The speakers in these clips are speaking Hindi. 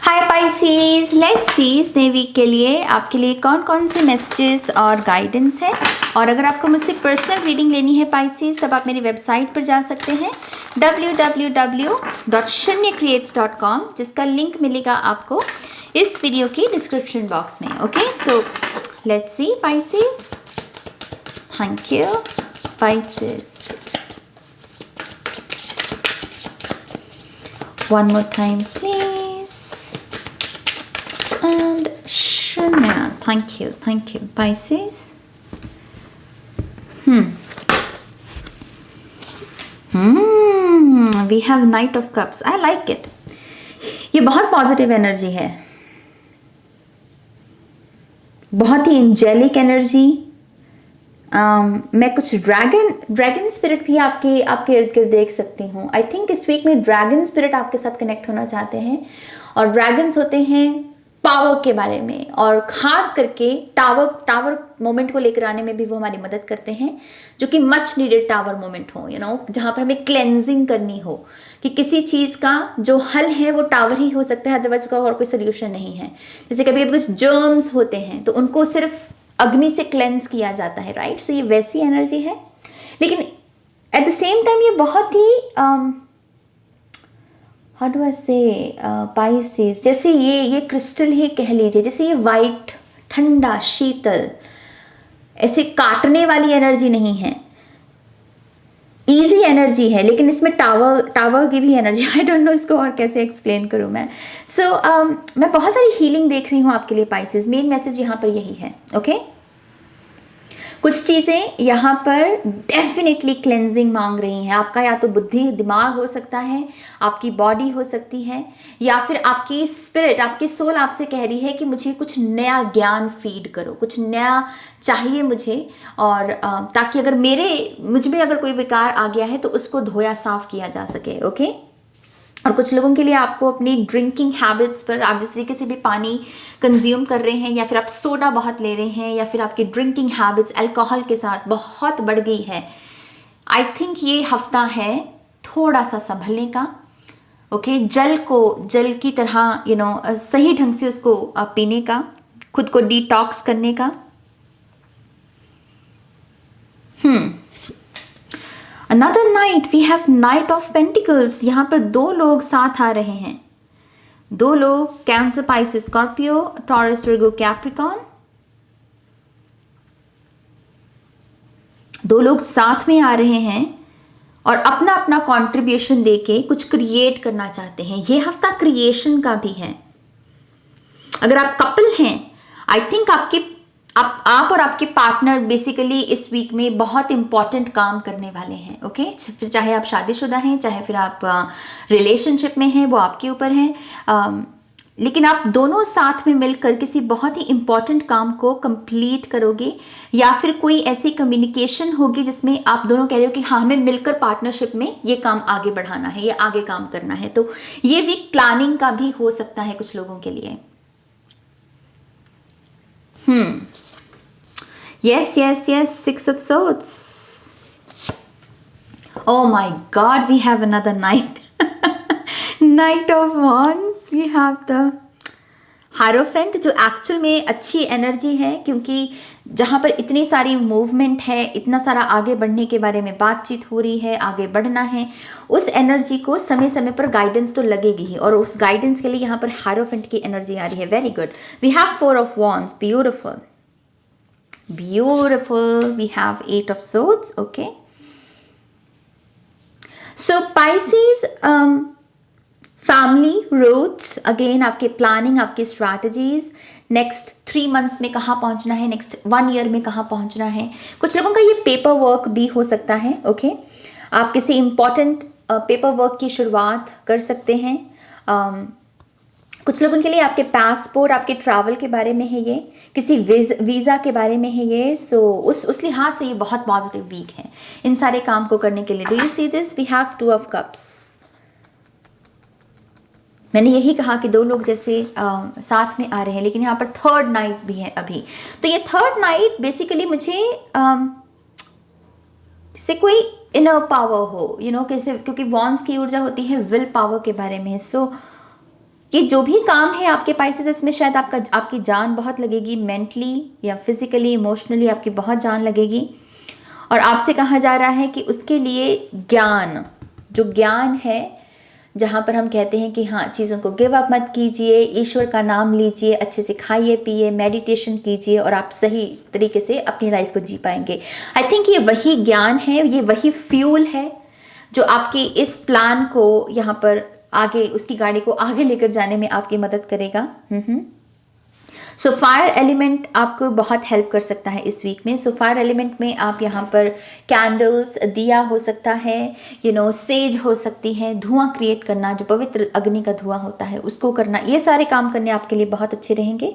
हाय पाइसीज, लेट्स सी इस नए वीक के लिए आपके लिए कौन कौन से मैसेजेस और गाइडेंस है। और अगर आपको मुझसे पर्सनल रीडिंग लेनी है पाइसीज, तब आप मेरी वेबसाइट पर जा सकते हैं www.shanyacreates.com, जिसका लिंक मिलेगा आपको इस वीडियो की डिस्क्रिप्शन बॉक्स में। Okay, so let's see Pisces. Thank you Pisces. One more time, please. And Shania. Thank you. Pisces. We have Knight of Cups. I like it. ये बहुत पॉजिटिव एनर्जी है, बहुत ही एंजेलिक एनर्जी। मैं कुछ ड्रैगन स्पिरिट भी आपके इर्द गिर्द देख सकती हूँ। आई थिंक इस वीक में ड्रैगन स्पिरिट आपके साथ कनेक्ट होना चाहते हैं, और ड्रैगन्स होते हैं पावर के बारे में, और ख़ास करके टावर मोमेंट को लेकर आने में भी वो हमारी मदद करते हैं, जो कि मच नीडेड टावर मोमेंट हो, जहाँ पर हमें क्लेंजिंग करनी हो कि किसी चीज़ का जो हल है वो टावर ही हो सकता है, अदरवाइज उसका और कोई सोल्यूशन नहीं है। जैसे कभी कभी कुछ जर्म्स होते हैं तो उनको सिर्फ अग्नि से क्लेंस किया जाता है, राइट। सो ये वैसी एनर्जी है, लेकिन एट द सेम टाइम ये बहुत ही हाउ डू आई से पाइसेस, जैसे ये क्रिस्टल ही कह लीजिए, जैसे ये वाइट, ठंडा, शीतल, ऐसे काटने वाली एनर्जी नहीं है, ईजी एनर्जी है, लेकिन इसमें टावर की भी एनर्जी। आई डोंट नो इसको और कैसे एक्सप्लेन करूँ मैं। सो मैं बहुत सारी हीलिंग देख रही हूँ आपके लिए पाइसेस। मेन मैसेज यहाँ पर यही है। ओके, कुछ चीज़ें यहाँ पर डेफिनेटली क्लेंजिंग मांग रही हैं आपका, या तो बुद्धि दिमाग हो सकता है, आपकी बॉडी हो सकती है, या फिर आपकी स्पिरिट, आपकी सोल आपसे कह रही है कि मुझे कुछ नया ज्ञान फीड करो, कुछ नया चाहिए मुझे, और ताकि अगर मुझ में अगर कोई विकार आ गया है तो उसको धोया साफ किया जा सके। ओके, और कुछ लोगों के लिए आपको अपनी ड्रिंकिंग हैबिट्स पर, आप जिस तरीके से भी पानी कंज्यूम कर रहे हैं, या फिर आप सोडा बहुत ले रहे हैं, या फिर आपकी ड्रिंकिंग हैबिट्स अल्कोहल के साथ बहुत बढ़ गई है, आई थिंक ये हफ्ता है थोड़ा सा संभलने का। ओके, जल की तरह सही ढंग से उसको पीने का, खुद को डिटॉक्स करने का। Another night, we have Knight of Pentacles। यहाँ पर दो लोग साथ आ रहे हैं, दो लोग, कैंसर, पाइसेस, स्कॉर्पियो, टॉरस, वर्गो, कैप्रिकॉन, दो लोग साथ में आ रहे हैं और अपना अपना कंट्रीब्यूशन देके कुछ क्रिएट करना चाहते हैं। ये हफ्ता क्रिएशन का भी है। अगर आप कपल हैं, आई थिंक आप और आपके पार्टनर बेसिकली इस वीक में बहुत इंपॉर्टेंट काम करने वाले हैं। ओके, फिर चाहे आप शादीशुदा हैं, चाहे फिर आप रिलेशनशिप में हैं, वो आपके ऊपर है, लेकिन आप दोनों साथ में मिलकर किसी बहुत ही इंपॉर्टेंट काम को कंप्लीट करोगे, या फिर कोई ऐसी कम्युनिकेशन होगी जिसमें आप दोनों कह रहे हो कि हाँ, हमें मिलकर पार्टनरशिप में ये काम आगे बढ़ाना है, ये आगे काम करना है। तो ये वीक प्लानिंग का भी हो सकता है कुछ लोगों के लिए। Yes, 6 of Swords. Oh my God, we have another Knight. Knight of Wands. We have the Hierophant, जो एक्चुअल में अच्छी एनर्जी है, क्योंकि जहाँ पर इतनी सारी मूवमेंट है, इतना सारा आगे बढ़ने के बारे में बातचीत हो रही है, आगे बढ़ना है, उस एनर्जी को समय समय पर गाइडेंस तो लगेगी ही, और उस गाइडेंस के लिए यहाँ पर हायरोफेंट की एनर्जी आ रही है। Very good. We have 4 of Wands. Beautiful. We have 8 of Swords. Okay, so Pisces, family roots, again आपके प्लानिंग, आपके स्ट्रैटेजीज, नेक्स्ट 3 months में कहाँ पहुँचना है, नेक्स्ट 1 year में कहाँ पहुँचना है। कुछ लोगों का ये पेपर वर्क भी हो सकता है। ओके, आप किसी इंपॉर्टेंट पेपर वर्क की शुरुआत कर सकते हैं। कुछ लोगों के लिए आपके पासपोर्ट, आपके ट्रैवल के बारे में है, ये किसी वीज़ा के बारे में है ये। सो उस लिहाज से ये बहुत पॉजिटिव वीक है इन सारे काम को करने के लिए। Do you see this? We have 2 of Cups। मैंने यही कहा कि दो लोग जैसे साथ में आ रहे हैं, लेकिन यहाँ पर थर्ड नाइट भी है अभी। तो ये थर्ड नाइट बेसिकली मुझे जैसे कोई इनर पावर हो, कैसे, क्योंकि वॉन्ड्स की ऊर्जा होती है विल पावर के बारे में। सो कि जो भी काम है आपके पाइसेस, इसमें शायद आपकी जान बहुत लगेगी, मेंटली या फिजिकली इमोशनली आपकी बहुत जान लगेगी। और आपसे कहा जा रहा है कि उसके लिए ज्ञान, जो ज्ञान है, जहाँ पर हम कहते हैं कि हाँ, चीज़ों को गिव अप मत कीजिए, ईश्वर का नाम लीजिए, अच्छे से खाइए पिए, मेडिटेशन कीजिए और आप सही तरीके से अपनी लाइफ को जी पाएंगे। आई थिंक ये वही ज्ञान है, ये वही फ्यूल है जो आपके इस प्लान को यहाँ पर आगे, उसकी गाड़ी को आगे लेकर जाने में आपकी मदद करेगा। सो फायर एलिमेंट आपको बहुत हेल्प कर सकता है इस वीक में। सो फायर एलिमेंट में आप यहाँ पर कैंडल्स, दिया हो सकता है, सेज हो सकती है, धुआं क्रिएट करना, जो पवित्र अग्नि का धुआं होता है उसको करना, ये सारे काम करने आपके लिए बहुत अच्छे रहेंगे।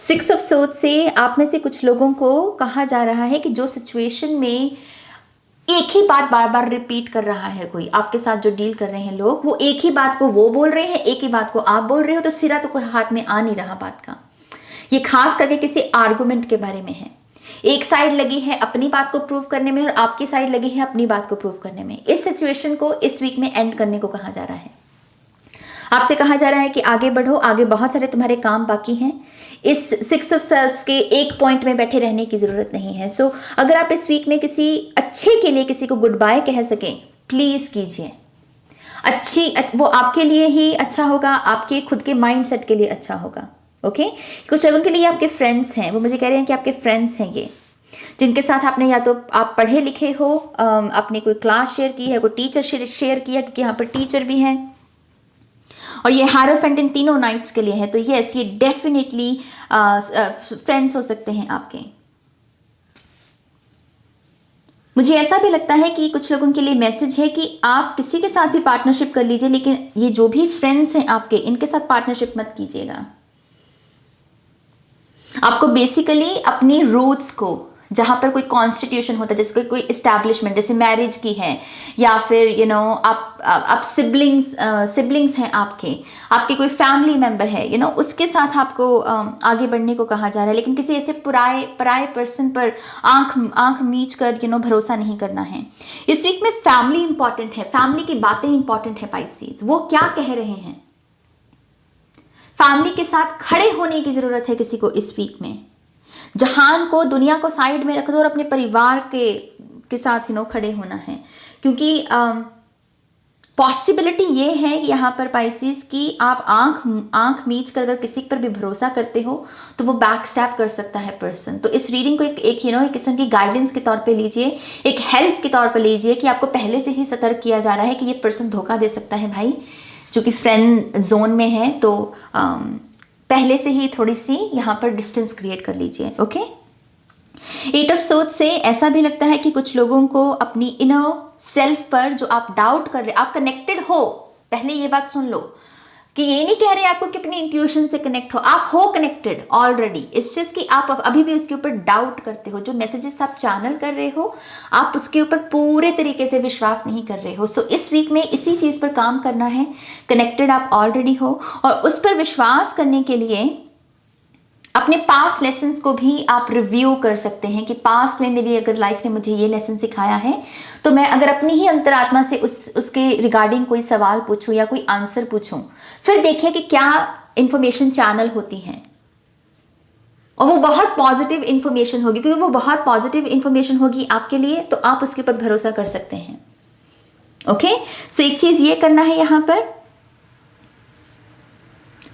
6 ऑफ सोर्ड्स से आप में से कुछ लोगों को कहा जा रहा है कि जो सिचुएशन में एक ही बात बार बार रिपीट कर रहा है, कोई आपके साथ जो डील कर रहे हैं लोग, वो एक ही बात को वो बोल रहे हैं, एक ही बात को आप बोल रहे हो, तो सिरा तो कोई हाथ में आ नहीं रहा बात का। ये खास करके किसी आर्गुमेंट के बारे में है। एक साइड लगी है अपनी बात को प्रूव करने में और आपकी साइड लगी है अपनी बात को प्रूव करने में। इस सिचुएशन को इस वीक में एंड करने को कहा जा रहा है। आपसे कहा जा रहा है कि आगे बढ़ो, आगे बहुत सारे तुम्हारे काम बाकी हैं। इस 6 ऑफ सोर्ड्स के एक पॉइंट में बैठे रहने की जरूरत नहीं है। सो अगर आप इस वीक में किसी अच्छे के लिए किसी को गुड बाय कह सकें, प्लीज कीजिए। वो आपके लिए ही अच्छा होगा, आपके खुद के माइंड सेट के लिए अच्छा होगा। ओके कुछ लोगों के लिए आपके फ्रेंड्स हैं, वो मुझे कह रहे हैं कि आपके फ्रेंड्स हैं ये, जिनके साथ आपने या तो आप पढ़े लिखे हो, आपने कोई क्लास शेयर की है, कोई टीचर शेयर किया, क्योंकि यहाँ पर टीचर भी हैं। और ये हायरोफेंट इन तीनों नाइट्स के लिए है। तो यस, ये डेफिनेटली फ्रेंड्स हो सकते हैं आपके। मुझे ऐसा भी लगता है कि कुछ लोगों के लिए मैसेज है कि आप किसी के साथ भी पार्टनरशिप कर लीजिए, लेकिन ये जो भी फ्रेंड्स हैं आपके, इनके साथ पार्टनरशिप मत कीजिएगा। आपको बेसिकली अपनी रूट्स को, जहां पर कोई कॉन्स्टिट्यूशन होता है, जैसे कोई एस्टैब्लिशमेंट, जैसे मैरिज की है, या फिर आप सिबलिंग्स हैं आपके कोई फैमिली मेंबर है, उसके साथ आपको आगे बढ़ने को कहा जा रहा है। लेकिन किसी ऐसे पराए पर्सन पर आंख मीच कर भरोसा नहीं करना है। इस वीक में फैमिली इंपॉर्टेंट है, फैमिली की बातें इंपॉर्टेंट है पाइसेस। वो क्या कह रहे हैं, फैमिली के साथ खड़े होने की जरूरत है किसी को इस वीक में। जहान को, दुनिया को साइड में रख दो और अपने परिवार के साथ खड़े होना है। क्योंकि पॉसिबिलिटी ये है कि यहाँ पर पाइसेस की आप आंख मीच कर अगर किसी पर भी भरोसा करते हो तो वो बैक स्टैप कर सकता है पर्सन। तो इस रीडिंग को एक किस्म की गाइडेंस के तौर पे लीजिए, एक हेल्प के तौर पे लीजिए कि आपको पहले से ही सतर्क किया जा रहा है कि ये पर्सन धोखा दे सकता है भाई, चूँकि फ्रेंड जोन में है। तो पहले से ही थोड़ी सी यहाँ पर डिस्टेंस क्रिएट कर लीजिए। ओके 8 ऑफ सोर्ड्स से ऐसा भी लगता है कि कुछ लोगों को अपनी इनर सेल्फ पर जो आप डाउट कर रहे, आप कनेक्टेड हो, पहले ये बात सुन लो कि ये नहीं कह रहे आपको कि अपनी इंट्यूशन से कनेक्ट हो, आप हो कनेक्टेड ऑलरेडी। इस चीज की आप अभी भी उसके ऊपर डाउट करते हो, जो मैसेजेस आप चैनल कर रहे हो आप उसके ऊपर पूरे तरीके से विश्वास नहीं कर रहे हो। सो इस वीक में इसी चीज पर काम करना है। कनेक्टेड आप ऑलरेडी हो और उस पर विश्वास करने के लिए अपने पास्ट लेसन्स को भी आप रिव्यू कर सकते हैं कि पास्ट में मेरी अगर लाइफ ने मुझे ये लेसन सिखाया है, तो मैं अगर अपनी ही अंतरात्मा से उसके रिगार्डिंग कोई सवाल पूछूं या कोई आंसर पूछूं, फिर देखिए कि क्या इंफॉर्मेशन चैनल होती है और वो बहुत पॉजिटिव इंफॉर्मेशन होगी। क्योंकि वो बहुत पॉजिटिव इंफॉर्मेशन होगी आपके लिए, तो आप उसके ऊपर भरोसा कर सकते हैं। ओके सो एक चीज ये करना है यहाँ पर।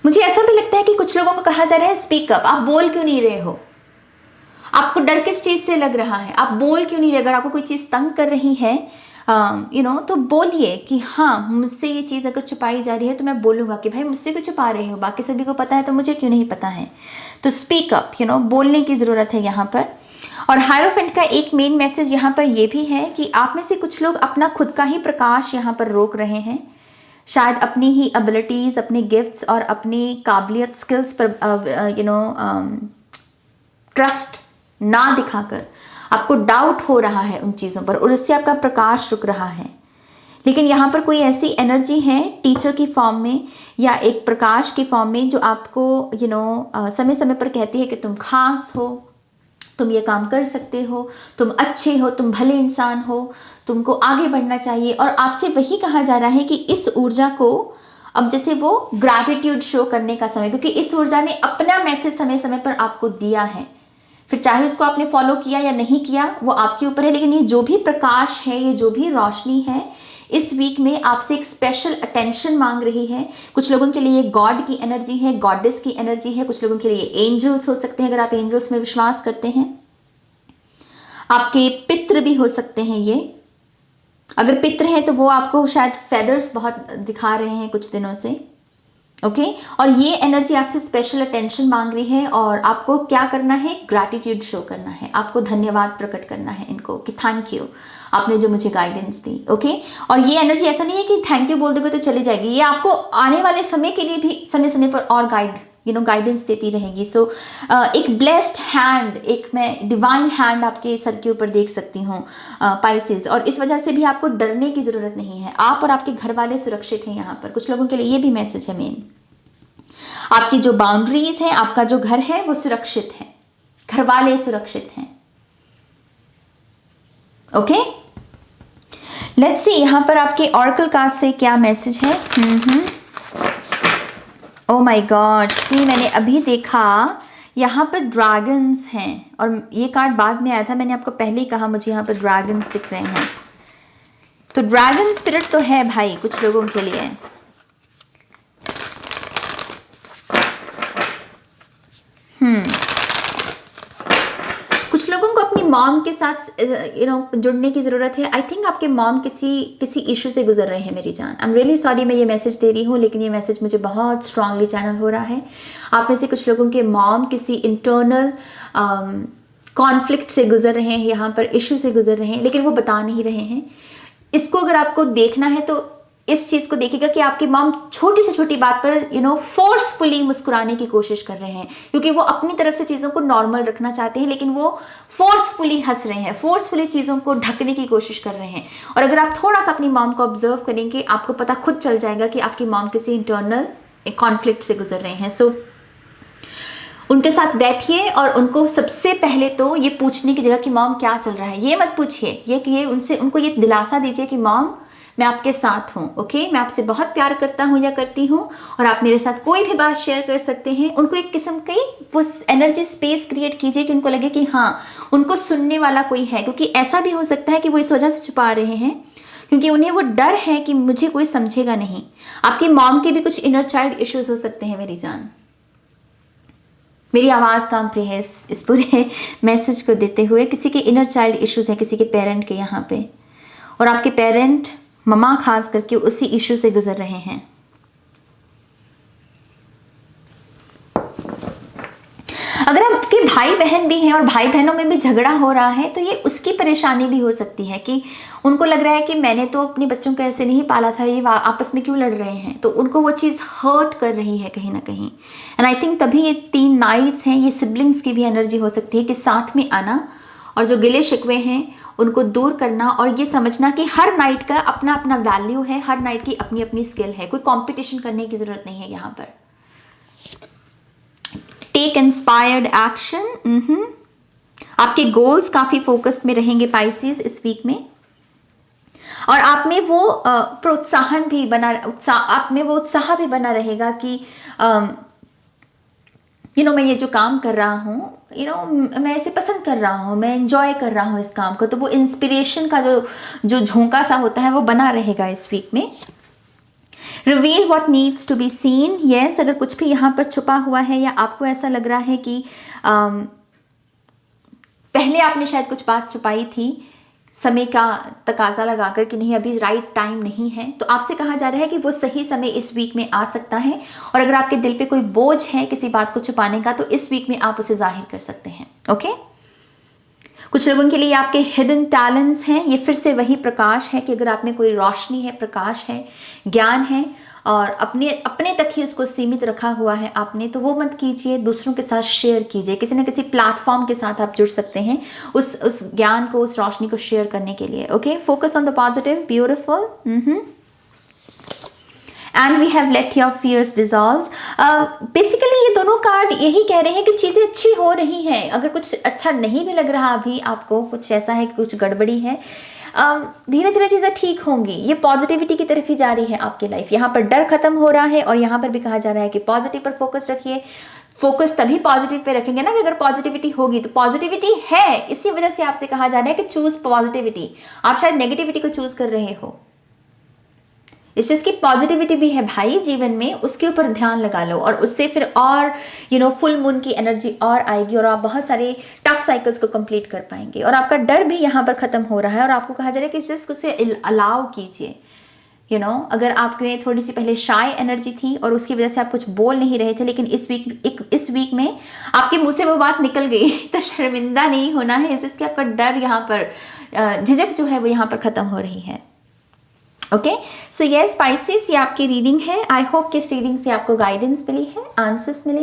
मुझे ऐसा भी लगता है कि कुछ लोगों को कहा जा रहा है स्पीक अप, आप बोल क्यों नहीं रहे हो, आपको डर किस चीज से लग रहा है, आप बोल क्यों नहीं रहे। अगर आपको कोई चीज तंग कर रही है तो बोलिए कि हाँ मुझसे ये चीज़ अगर छुपाई जा रही है तो मैं बोलूँगा कि भाई मुझसे क्यों छुपा रहे हो, बाकी सभी को पता है तो मुझे क्यों नहीं पता है। तो स्पीक अप, बोलने की ज़रूरत है यहाँ पर। और हायरोफेंट का एक मेन मैसेज यहाँ पर ये भी है कि आप में से कुछ लोग अपना खुद का ही प्रकाश यहाँ पर रोक रहे हैं, शायद अपनी ही एबिलिटीज़, अपने गिफ्ट्स और अपनी काबिलियत, स्किल्स पर ट्रस्ट ना दिखाकर आपको डाउट हो रहा है उन चीज़ों पर और उससे आपका प्रकाश रुक रहा है। लेकिन यहाँ पर कोई ऐसी एनर्जी है टीचर की फॉर्म में या एक प्रकाश की फॉर्म में जो आपको समय समय पर कहती है कि तुम खास हो, तुम ये काम कर सकते हो, तुम अच्छे हो, तुम भले इंसान हो, तुमको आगे बढ़ना चाहिए। और आपसे वही कहा जा रहा है कि इस ऊर्जा को अब जैसे वो ग्रैटिट्यूड शो करने का समय, क्योंकि इस ऊर्जा ने अपना मैसेज समय समय पर आपको दिया है। फिर चाहे उसको आपने फॉलो किया या नहीं किया वो आपके ऊपर है, लेकिन ये जो भी प्रकाश है, ये जो भी रोशनी है, इस वीक में आपसे एक स्पेशल अटेंशन मांग रही है। कुछ लोगों के लिए गॉड की एनर्जी है, गॉडेस की एनर्जी है, कुछ लोगों के लिए एंजल्स हो सकते हैं अगर आप एंजल्स में विश्वास करते हैं। आपके पितृ भी हो सकते हैं ये, अगर पितृ हैं तो वो आपको शायद फेदर्स बहुत दिखा रहे हैं कुछ दिनों से, ओके और ये एनर्जी आपसे स्पेशल अटेंशन मांग रही है और आपको क्या करना है, ग्रैटिट्यूड शो करना है, आपको धन्यवाद प्रकट करना है इनको कि थैंक यू आपने जो मुझे गाइडेंस दी, ओके और ये एनर्जी ऐसा नहीं है कि थैंक यू बोल दोगे तो चली जाएगी, ये आपको आने वाले समय के लिए भी समय समय पर और गाइडेंस देती रहेगी। सो एक ब्लेस्ड हैंड, एक मैं डिवाइन हैंड आपके सर के ऊपर देख सकती हूँ पाइसेस, और इस वजह से भी आपको डरने की ज़रूरत नहीं है, आप और आपके घर वाले सुरक्षित हैं यहाँ पर। कुछ लोगों के लिए ये भी मैसेज है मेन, आपकी जो बाउंड्रीज है, आपका जो घर है वो सुरक्षित है, घर वाले सुरक्षित हैं, ओके लेट्स सी यहाँ पर आपके ऑरेकल कार्ड से क्या मैसेज है। ओ माय गॉड, सी मैंने अभी देखा यहाँ पर ड्रैगन्स हैं और ये कार्ड बाद में आया था, मैंने आपको पहले ही कहा मुझे यहाँ पर ड्रैगन्स दिख रहे हैं, तो ड्रैगन स्पिरिट तो है भाई कुछ लोगों के लिए। कुछ लोगों को अपनी मॉम के साथ जुड़ने की ज़रूरत है। आई थिंक आपके मॉम किसी इशू से गुजर रहे हैं मेरी जान। आई एम रियली सॉरी मैं ये मैसेज दे रही हूँ, लेकिन ये मैसेज मुझे बहुत स्ट्रांगली चैनल हो रहा है। आप में से कुछ लोगों के मॉम किसी इंटरनल कॉन्फ्लिक्ट से गुजर रहे हैं, यहाँ पर इशू से गुजर रहे हैं, लेकिन वो बता नहीं रहे हैं। इसको अगर आपको देखना है तो इस चीज़ को देखिएगा कि आपकी मॉम छोटी से छोटी बात पर फोर्सफुली मुस्कुराने की कोशिश कर रहे हैं, क्योंकि वो अपनी तरफ से चीज़ों को नॉर्मल रखना चाहते हैं, लेकिन वो फोर्सफुली हंस रहे हैं, फोर्सफुली चीज़ों को ढकने की कोशिश कर रहे हैं। और अगर आप थोड़ा सा अपनी मॉम को ऑब्जर्व करेंगे आपको पता खुद चल जाएगा कि आपकी मॉम किसी इंटरनल कॉन्फ्लिक्ट से गुजर रहे हैं। सो उनके साथ बैठिए और उनको सबसे पहले तो ये पूछने की जगह कि मॉम क्या चल रहा है, ये मत पूछिए, ये उनको ये दिलासा दीजिए कि मॉम मैं आपके साथ हूँ, ओके मैं आपसे बहुत प्यार करता हूँ या करती हूँ और आप मेरे साथ कोई भी बात शेयर कर सकते हैं। उनको एक किस्म की वो एनर्जी स्पेस क्रिएट कीजिए कि उनको लगे कि हाँ उनको सुनने वाला कोई है, क्योंकि ऐसा भी हो सकता है कि वो इस वजह से छुपा रहे हैं क्योंकि उन्हें वो डर है कि मुझे कोई समझेगा नहीं। आपकी मॉम के भी कुछ इनर चाइल्ड इश्यूज हो सकते हैं मेरी जान। मेरी आवाज़ काम पे है इस पूरे मैसेज को देते हुए, किसी के इनर चाइल्ड इश्यूज हैं, किसी के पेरेंट के यहाँ पे, और आपके पेरेंट ममा खास करके उसी इशू से गुजर रहे हैं। अगर आपके भाई बहन भी हैं और भाई बहनों में भी झगड़ा हो रहा है तो ये उसकी परेशानी भी हो सकती है कि उनको लग रहा है कि मैंने तो अपने बच्चों को ऐसे नहीं पाला था, ये आपस में क्यों लड़ रहे हैं, तो उनको वो चीज़ हर्ट कर रही है कहीं ना कहीं। एंड आई थिंक तभी ये 3 नाइट्स हैं, ये सिबलिंग्स की भी एनर्जी हो सकती है कि साथ में आना और जो गिले शिकवे हैं उनको दूर करना, और ये समझना कि हर नाइट का अपना अपना वैल्यू है, हर नाइट की अपनी अपनी स्किल है, कोई कंपटीशन करने की ज़रूरत नहीं है यहाँ पर। Take inspired action. आपके गोल्स काफ़ी फोकस्ड में रहेंगे पाइसेस इस वीक में, और आप में वो प्रोत्साहन भी बना, आप में वो उत्साह भी बना रहेगा कि मैं ये जो काम कर रहा हूँ मैं इसे पसंद कर रहा हूँ, मैं एंजॉय कर रहा हूँ इस काम को, तो वो इंस्पिरेशन का जो झोंका सा होता है वो बना रहेगा इस वीक में। Reveal what needs to be seen. Yes, अगर कुछ भी यहाँ पर छुपा हुआ है या आपको ऐसा लग रहा है कि पहले आपने शायद कुछ बात छुपाई थी, समय का तकाजा लगाकर कि नहीं अभी राइट टाइम नहीं है, तो आपसे कहा जा रहा है कि वो सही समय इस वीक में आ सकता है। और अगर आपके दिल पे कोई बोझ है किसी बात को छुपाने का तो इस वीक में आप उसे जाहिर कर सकते हैं, ओके। कुछ लोगों के लिए आपके हिडन टैलेंट्स हैं, ये फिर से वही प्रकाश है कि अगर आप में कोई रोशनी है, प्रकाश है, ज्ञान है और अपने तक ही उसको सीमित रखा हुआ है आपने, तो वो मत कीजिए, दूसरों के साथ शेयर कीजिए। किसी न किसी प्लेटफॉर्म के साथ आप जुड़ सकते हैं उस ज्ञान को, उस रोशनी को शेयर करने के लिए, okay. Focus on the positive, beautiful. And we have let your fears dissolve. Basically ये दोनों कार्ड यही कह रहे हैं कि चीज़ें अच्छी हो रही हैं। अगर कुछ अच्छा नहीं भी लग रहा अभी आपको, कुछ ऐसा है कि कुछ गड़बड़ी है, धीरे धीरे चीज़ें ठीक होंगी, ये पॉजिटिविटी की तरफ ही जा रही है आपकी लाइफ। यहाँ पर डर खत्म हो रहा है और यहाँ पर भी कहा जा रहा है कि पॉजिटिव पर फोकस रखिए। फोकस तभी पॉजिटिव पे रखेंगे ना कि अगर पॉजिटिविटी होगी, तो पॉजिटिविटी है, इसी वजह से आपसे कहा जा रहा है कि चूज पॉजिटिविटी। आप शायद नेगेटिविटी को चूज कर रहे हो, इस चीज की पॉजिटिविटी भी है भाई जीवन में, उसके ऊपर ध्यान लगा लो और उससे फिर और फुल मून की एनर्जी और आएगी और आप बहुत सारे टफ साइकिल्स को कंप्लीट कर पाएंगे और आपका डर भी यहाँ पर खत्म हो रहा है। और आपको कहा जा रहा है कि जस्ट उसे अलाउ कीजिए। अगर आपके थोड़ी सी पहले शाय एनर्जी थी और उसकी वजह से आप कुछ बोल नहीं रहे थे, लेकिन इस वीक में आपके मुंह से वो बात निकल गई तो शर्मिंदा नहीं होना है, इससे आपका डर यहाँ पर झिझक जो है वो यहाँ पर खत्म हो रही है। ओके, सो यस स्पाइसेस, ये आपकी रीडिंग है। आई होप कि इस रीडिंग से आपको गाइडेंस मिली है, आंसर्स मिले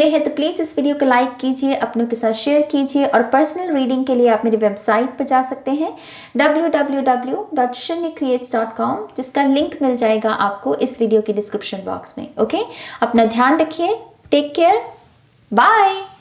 हैं तो प्लीज़ इस वीडियो को लाइक कीजिए, अपनों के साथ शेयर कीजिए और पर्सनल रीडिंग के लिए आप मेरी वेबसाइट पर जा सकते हैं www.shinycreates.com, जिसका लिंक मिल जाएगा आपको इस वीडियो की डिस्क्रिप्शन बॉक्स में। ओके, अपना ध्यान रखिए, टेक केयर, बाय।